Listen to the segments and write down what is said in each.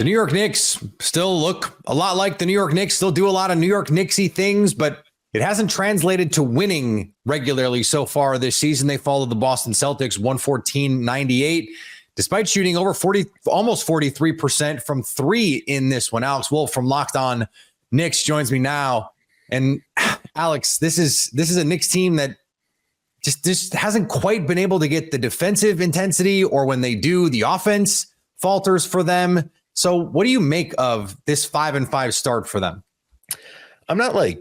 The New York Knicks still look a lot like the New York Knicks, still do a lot of New York Knicksy things, but it hasn't translated to winning regularly so far this season. They followed the Boston Celtics 114-98, despite shooting over almost 43% from three in this one. Alex Wolfe from Locked On Knicks joins me now. And Alex, this is a Knicks team that just hasn't quite been able to get the defensive intensity, or when they do, the offense falters for them. So what do you make of this 5-5 start for them? I'm not like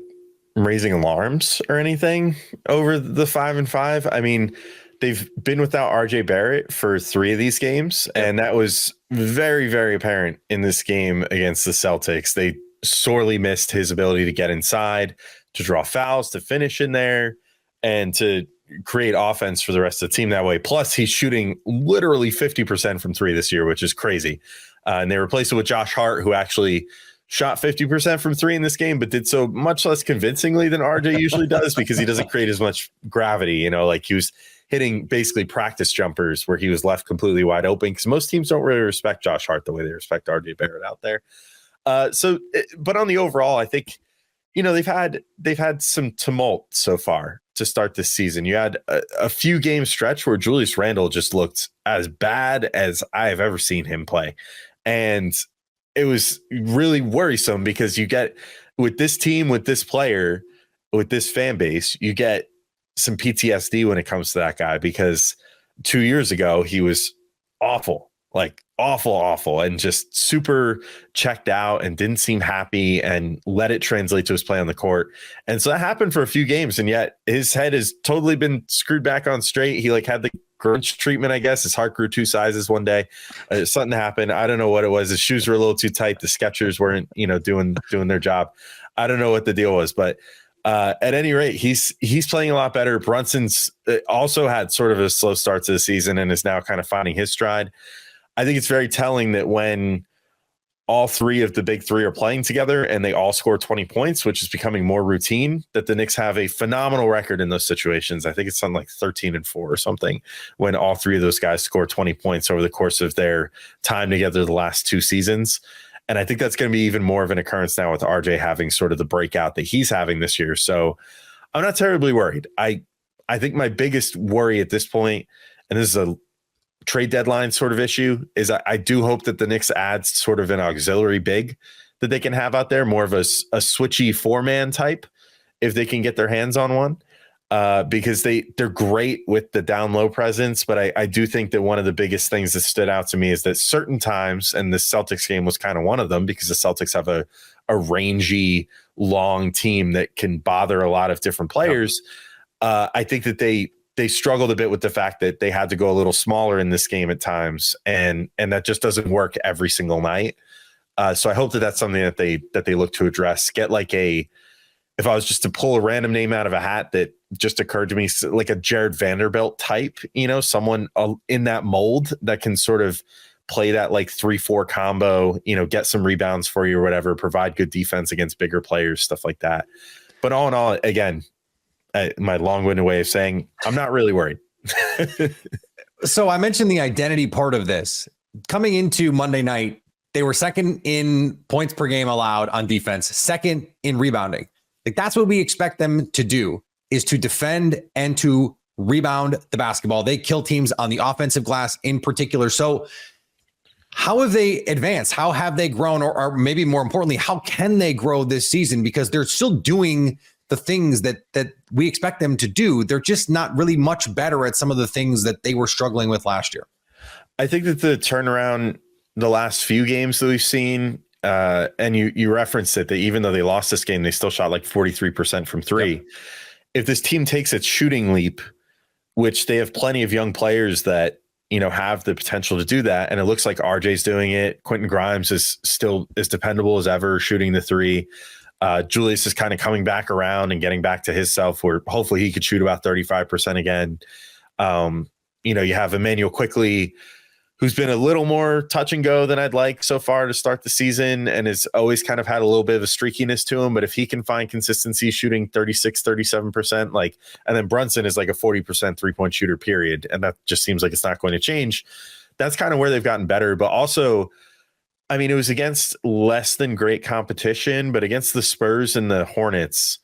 raising alarms or anything over the 5-5. I mean, they've been without RJ Barrett for 3 of these games, and that was very, very apparent in this game against the Celtics. They sorely missed his ability to get inside, to draw fouls, to finish in there, and to create offense for the rest of the team that way. Plus, he's shooting literally 50% from 3 this year, which is crazy. And they replaced it with Josh Hart, who actually shot 50% from 3 in this game, but did so much less convincingly than RJ usually does, because he doesn't create as much gravity. Like he was hitting basically practice jumpers where he was left completely wide open, because most teams don't really respect Josh Hart the way they respect RJ Barrett out there. But on the overall, I think, they've had some tumult so far to start this season. You had a few game stretch where Julius Randle just looked as bad as I have ever seen him play. And it was really worrisome, because you get, with this team, with this player, with this fan base, you get some PTSD when it comes to that guy, because 2 years ago he was awful, like awful, and just super checked out and didn't seem happy, and let it translate to his play on the court. And so that happened for a few games, and yet his head has totally been screwed back on straight. He had the Grinch treatment, I guess. His heart grew 2 sizes one day. Something happened. I don't know what it was. His shoes were a little too tight. The Skechers weren't, doing their job. I don't know what the deal was, but at any rate, he's playing a lot better. Brunson's also had sort of a slow start to the season and is now kind of finding his stride. I think it's very telling that when all 3 of the big 3 are playing together and they all score 20 points, which is becoming more routine, that the Knicks have a phenomenal record in those situations. I think it's something like 13-4 or something, when all 3 of those guys score 20 points over the course of their time together the last 2 seasons. And I think that's going to be even more of an occurrence now with RJ having sort of the breakout that he's having this year. So I'm not terribly worried. I think my biggest worry at this point, and this is a trade deadline sort of issue, is I do hope that the Knicks adds sort of an auxiliary big that they can have out there, more of a switchy 4-man type, if they can get their hands on one, because they're great with the down low presence. But I do think that one of the biggest things that stood out to me is that certain times, and the Celtics game was kind of one of them, because the Celtics have a rangy, long team that can bother a lot of different players. I think that they struggled a bit with the fact that they had to go a little smaller in this game at times, and that just doesn't work every single night. So I hope that that's something that they look to address. Get if I was just to pull a random name out of a hat that just occurred to me, like a Jared Vanderbilt type, someone in that mold that can sort of play that like 3-4 combo, get some rebounds for you or whatever, provide good defense against bigger players, stuff like that. But all in all, again, my long-winded way of saying I'm not really worried. So I mentioned the identity part of this. Coming into Monday night, they were second in points per game allowed on defense, second in rebounding. That's what we expect them to do, is to defend and to rebound the basketball. They kill teams on the offensive glass in particular. So how have they advanced? How have they grown? Or maybe more importantly, how can they grow this season? Because they're still doing the things that we expect them to do. They're just not really much better at some of the things that they were struggling with last year. I think that the turnaround the last few games that we've seen, and you referenced it, that even though they lost this game, they still shot like 43% from 3. Yep. If this team takes its shooting leap, which they have plenty of young players that, have the potential to do that. And it looks like RJ's doing it. Quentin Grimes is still as dependable as ever shooting the 3. Julius is kind of coming back around and getting back to his self, where hopefully he could shoot about 35% again. You have Emmanuel Quickley, who's been a little more touch and go than I'd like so far to start the season, and has always kind of had a little bit of a streakiness to him. But if he can find consistency shooting 36, 37%, and then Brunson is like a 40% 3-point shooter, period. And that just seems like it's not going to change. That's kind of where they've gotten better. But also, I mean, it was against less than great competition, but against the Spurs and the Hornets,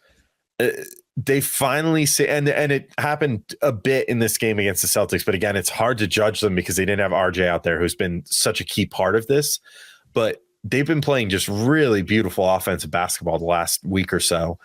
they finally say, and it happened a bit in this game against the Celtics, but again, it's hard to judge them because they didn't have RJ out there, who's been such a key part of this, but they've been playing just really beautiful offensive basketball the last week or so.